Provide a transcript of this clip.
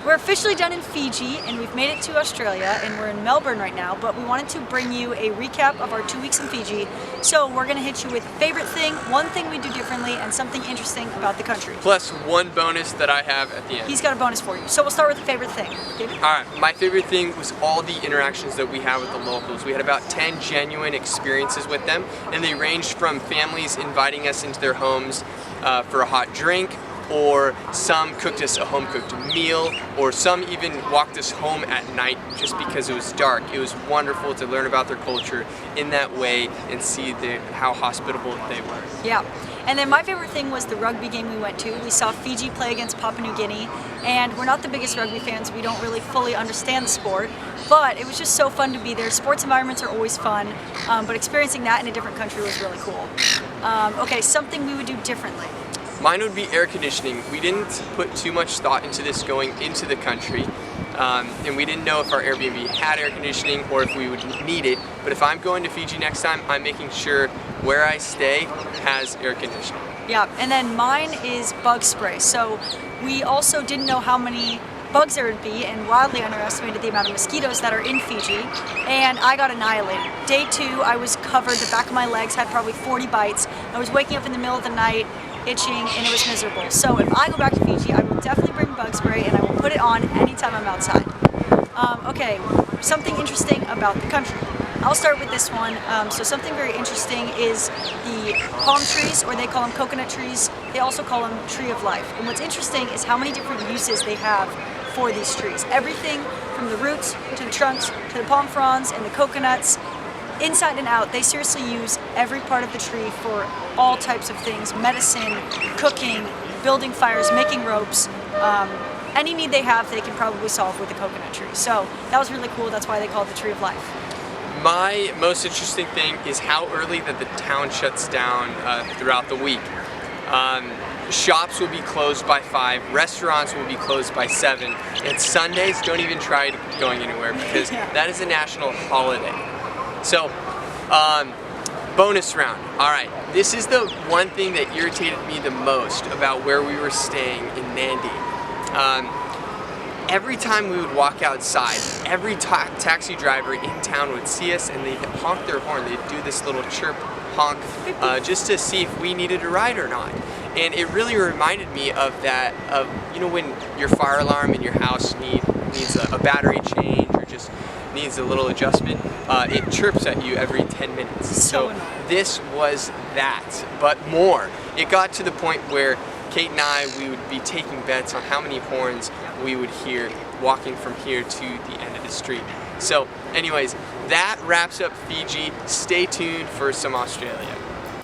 We're officially done in Fiji and we've made it to Australia and we're in Melbourne right now, but we wanted to bring you a recap of our 2 weeks in Fiji. So we're going to hit you with favorite thing, one thing we do differently, and something interesting about the country. Plus one bonus that I have at the end. He's got a bonus for you. So we'll start with the favorite thing. David? Alright, my favorite thing was all the interactions that we had with the locals. We had about 10 genuine experiences with them, and they ranged from families inviting us into their homes for a hot drink, or some cooked us a home-cooked meal, or some even walked us home at night just because it was dark. It was wonderful to learn about their culture in that way and see how hospitable they were. Yeah. And then my favorite thing was the rugby game we went to. We saw Fiji play against Papua New Guinea, and we're not the biggest rugby fans. We don't really fully understand the sport, but it was just so fun to be there. Sports environments are always fun, but experiencing that in a different country was really cool. Okay, something we would do differently. Mine would be air conditioning. We didn't put too much thought into this going into the country, and we didn't know if our Airbnb had air conditioning or if we would need it. But if I'm going to Fiji next time, I'm making sure where I stay has air conditioning. Yeah, and then mine is bug spray. So we also didn't know how many bugs there would be and wildly underestimated the amount of mosquitoes that are in Fiji, and I got annihilated. Day 2, I was covered, the back of my legs had probably 40 bites. I was waking up in the middle of the night, itching, and it was miserable. So if I go back to Fiji, I will definitely bring bug spray and I will put it on anytime I'm outside. Okay, something interesting about the country. I'll start with this one. So something very interesting is the palm trees, or they call them coconut trees. They also call them tree of life. And what's interesting is how many different uses they have for these trees. Everything from the roots to the trunks to the palm fronds and the coconuts. Inside and out, they seriously use every part of the tree for all types of things: medicine, cooking, building fires, making ropes. Any need they have, they can probably solve with a coconut tree. So that was really cool. That's why they call it the tree of life. My most interesting thing is how early that the town shuts down throughout the week. Shops will be closed by 5, restaurants will be closed by 7, and Sundays don't even try going anywhere because that is a national holiday. So, bonus round. Alright, this is the one thing that irritated me the most about where we were staying in Nandi. Every time we would walk outside, every taxi driver in town would see us and they'd honk their horn. They'd do this little chirp honk just to see if we needed a ride or not. And it really reminded me of that, you know, when your fire alarm in your house needs a battery change or just needs a little adjustment, it chirps at you every 10 minutes. So this was that, but more. It got to the point where Kate and I, we would be taking bets on how many horns we would hear walking from here to the end of the street. So anyways, that wraps up Fiji. Stay tuned for some Australia.